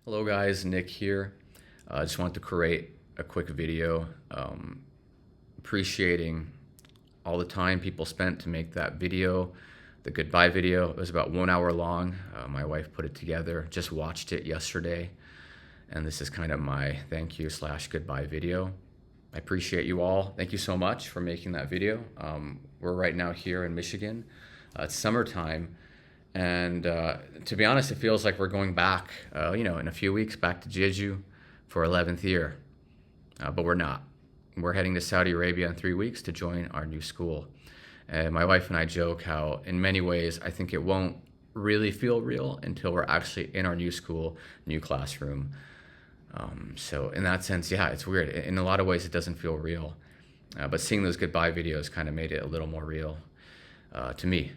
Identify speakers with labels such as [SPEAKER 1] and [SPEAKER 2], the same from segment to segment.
[SPEAKER 1] Hello guys, Nick here. I just wanted to create a quick video appreciating all the time people spent to make that video, the goodbye video. It was about 1 hour long. My wife put it together, just watched it yesterday, and this is kind of my thank you slash goodbye video. I appreciate you all. Thank you so much for making that video. We're right now here in Michigan. It's summertime. And to be honest, it feels like we're going back, in a few weeks, back to Jeju for 11th year. But we're not. We're heading to Saudi Arabia in 3 weeks to join our new school. And my wife and I joke how, in many ways, I think it won't really feel real until we're actually in our new school, new classroom. So in that sense, yeah, it's weird. In a lot of ways, it doesn't feel real. But seeing those goodbye videos kind of made it a little more real to me.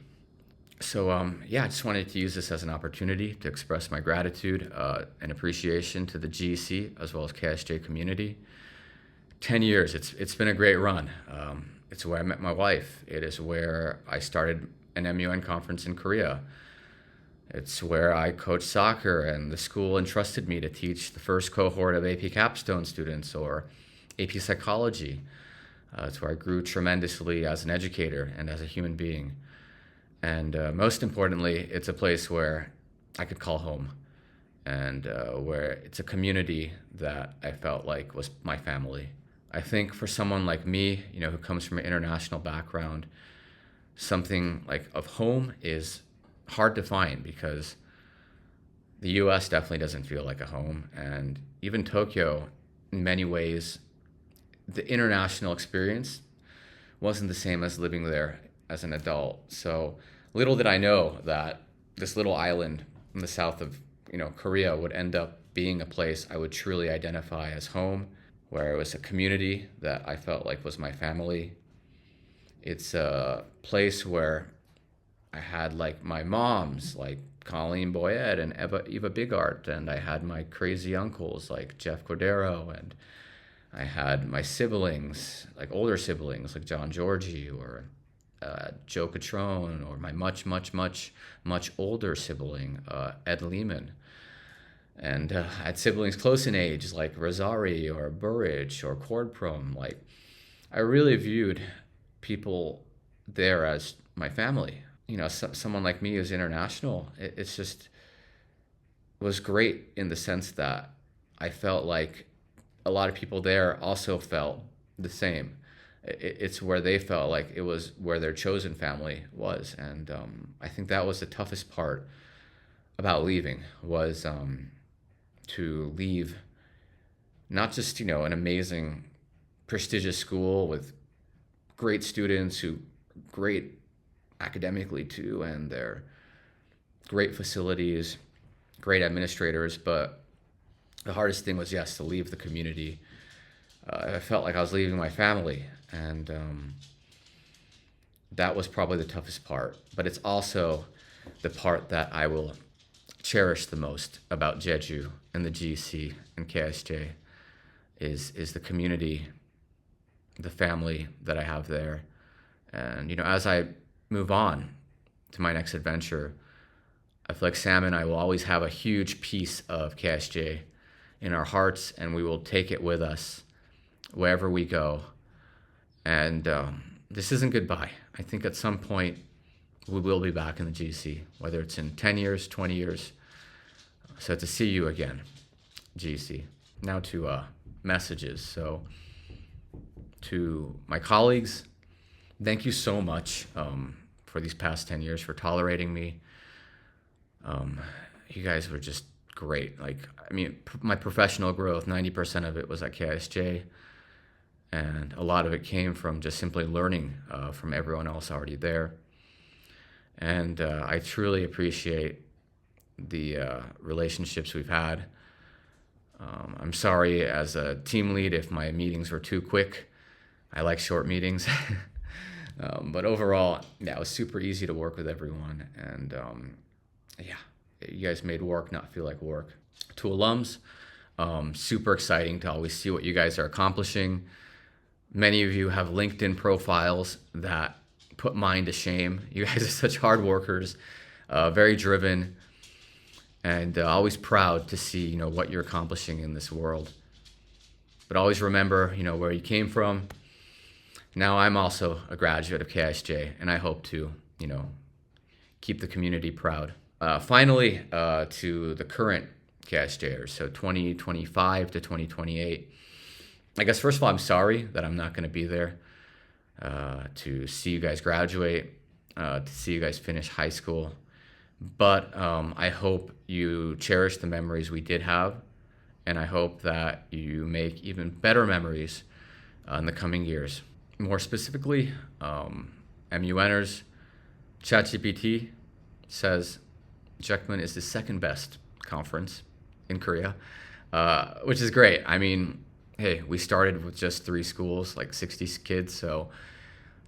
[SPEAKER 1] So I just wanted to use this as an opportunity to express my gratitude and appreciation to the GEC as well as KISJ community. 10 years, it's been a great run. It's where I met my wife. It is where I started an MUN conference in Korea. It's where I coached soccer and the school entrusted me to teach the first cohort of AP Capstone students or AP Psychology. It's where I grew tremendously as an educator and as a human being. And most importantly, it's a place where I could call home and where it's a community that I felt like was my family. I think for someone like me, who comes from an international background, something like of home is hard to find because the US definitely doesn't feel like a home. And even Tokyo, in many ways, the international experience wasn't the same as living there as an adult. So little did I know that this little island in the south of Korea would end up being a place I would truly identify as home, where it was a community that I felt like was my family. It's a place where I had like my moms, like Colleen Boyette and Eva Bigart, and I had my crazy uncles like Jeff Cordero, and I had my siblings, like older siblings like John Georgie or Joe Catrone, or my much older sibling, Ed Lehman. And I had siblings close in age like Rosari or Burridge or Cordprom. Like, I really viewed people there as my family. Someone like me who's international, it's just was great in the sense that I felt like a lot of people there also felt the same. It's where they felt like it was where their chosen family was. And I think that was the toughest part about leaving, was to leave not just, an amazing, prestigious school with great students who great academically too, and they're great facilities, great administrators, but the hardest thing was, yes, to leave the community. I felt like I was leaving my family, and that was probably the toughest part. But it's also the part that I will cherish the most about Jeju and the GC and KISJ is the community, the family that I have there. And, as I move on to my next adventure, I feel like Sam and I will always have a huge piece of KISJ in our hearts, and we will take it with us wherever we go. And this isn't goodbye. I think at some point we will be back in the GC, whether it's in 10 years, 20 years. So to see you again, GC. Now to messages. So to my colleagues, thank you so much for these past 10 years, for tolerating me. You guys were just great. My professional growth, 90% of it was at KISJ. And a lot of it came from just simply learning from everyone else already there. And I truly appreciate the relationships we've had. I'm sorry as a team lead if my meetings were too quick. I like short meetings. But overall, it was super easy to work with everyone. And you guys made work not feel like work. To alums, super exciting to always see what you guys are accomplishing. Many of you have LinkedIn profiles that put mine to shame. You guys are such hard workers, very driven, and always proud to see, what you're accomplishing in this world. But always remember, where you came from. Now I'm also a graduate of KISJ, and I hope to, keep the community proud. Finally, to the current KISJers, so 2025 to 2028. I guess first of all, I'm sorry that I'm not going to be there to see you guys graduate, to see you guys finish high school. But I hope you cherish the memories we did have, and I hope that you make even better memories in the coming years. More specifically, MUNers, ChatGPT says Jeju is the second best conference in Korea, which is great. I mean, hey, we started with just 3 schools, like 60 kids, so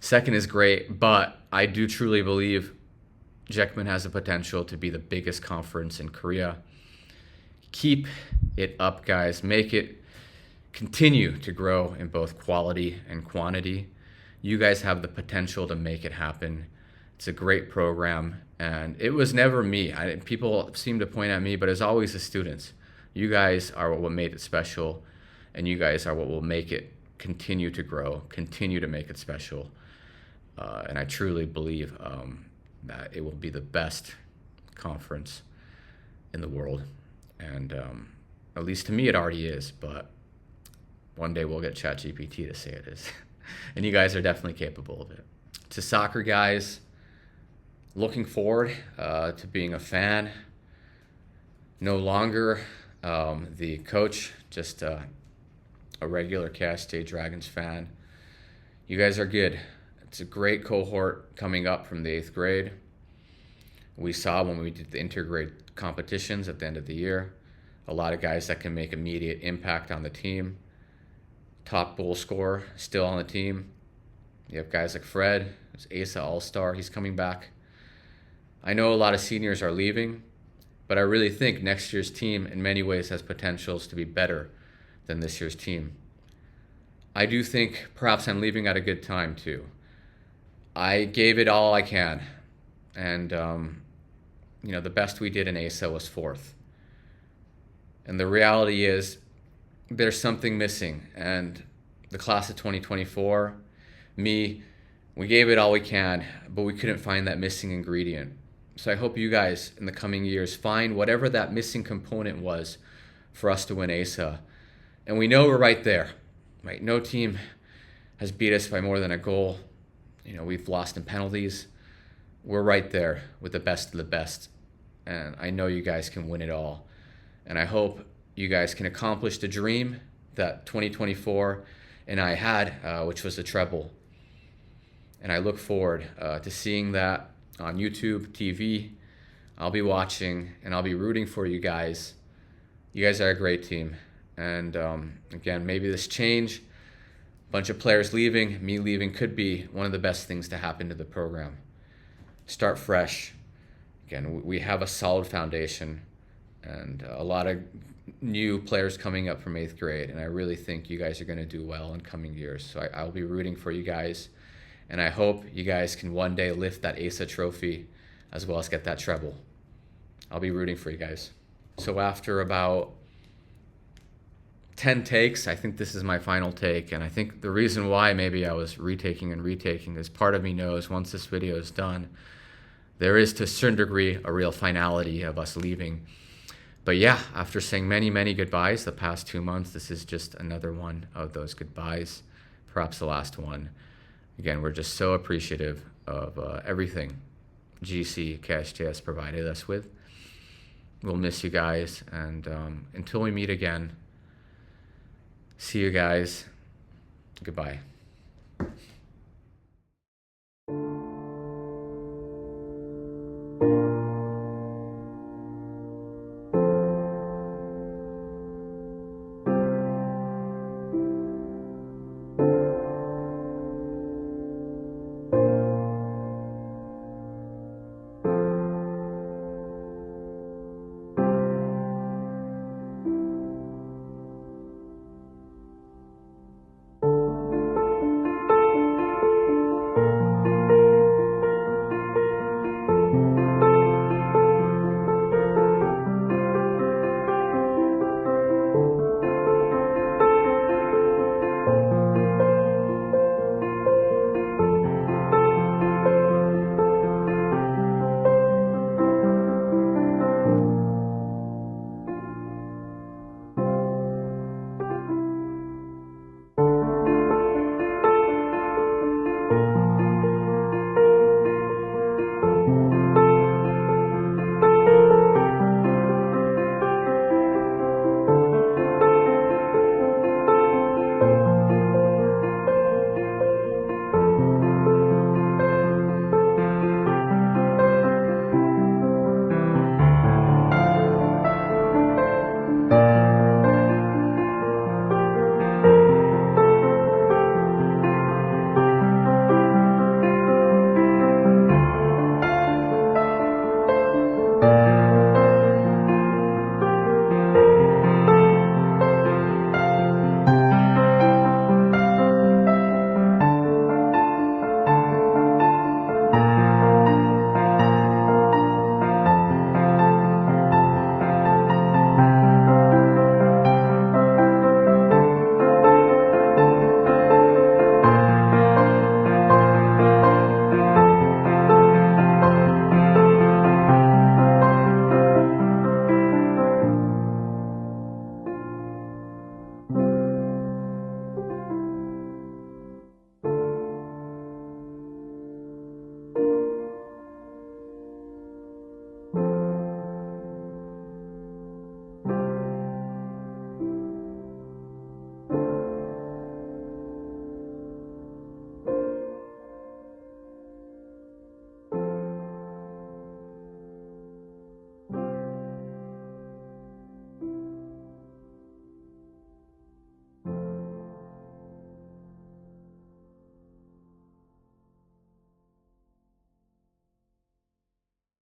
[SPEAKER 1] second is great, but I do truly believe Jeju has the potential to be the biggest conference in Korea. Keep it up, guys. Make it continue to grow in both quality and quantity. You guys have the potential to make it happen. It's a great program, and it was never me. People seem to point at me, but it's always the students. You guys are what made it special, and you guys are what will make it continue to grow, continue to make it special. And I truly believe that it will be the best conference in the world. And at least to me, it already is, but one day we'll get ChatGPT to say it is. And you guys are definitely capable of it. To soccer guys, looking forward to being a fan. No longer the coach, just a regular KISJ Dragons fan. You guys are good. It's a great cohort coming up from the 8th grade. We saw when we did the intergrade competitions at the end of the year, a lot of guys that can make immediate impact on the team. Top goal scorer still on the team. You have guys like Fred, who's ASA All-Star. He's coming back. I know a lot of seniors are leaving, but I really think next year's team in many ways has potentials to be better than this year's team. I do think perhaps I'm leaving at a good time too. I gave it all I can, and the best we did in ASA was 4th. And the reality is there's something missing, and the class of 2024, we gave it all we can, but we couldn't find that missing ingredient. So I hope you guys in the coming years find whatever that missing component was for us to win ASA. And we know we're right there, right? No team has beat us by more than a goal. We've lost in penalties. We're right there with the best of the best. And I know you guys can win it all. And I hope you guys can accomplish the dream that 2024 and I had, which was the treble. And I look forward to seeing that on YouTube, TV. I'll be watching and I'll be rooting for you guys. You guys are a great team. And again, maybe this change, a bunch of players leaving, me leaving, could be one of the best things to happen to the program. Start fresh. Again, we have a solid foundation and a lot of new players coming up from 8th grade, and I really think you guys are going to do well in coming years. So I'll be rooting for you guys, and I hope you guys can one day lift that ASA trophy as well as get that treble. I'll be rooting for you guys. So after about 10 takes, I think this is my final take, and I think the reason why maybe I was retaking is part of me knows once this video is done, there is to a certain degree a real finality of us leaving. But yeah, after saying many, many goodbyes the past 2 months, this is just another one of those goodbyes, perhaps the last one. Again, we're just so appreciative of everything GC KISJ has provided us with. We'll miss you guys, and until we meet again, see you guys. Goodbye.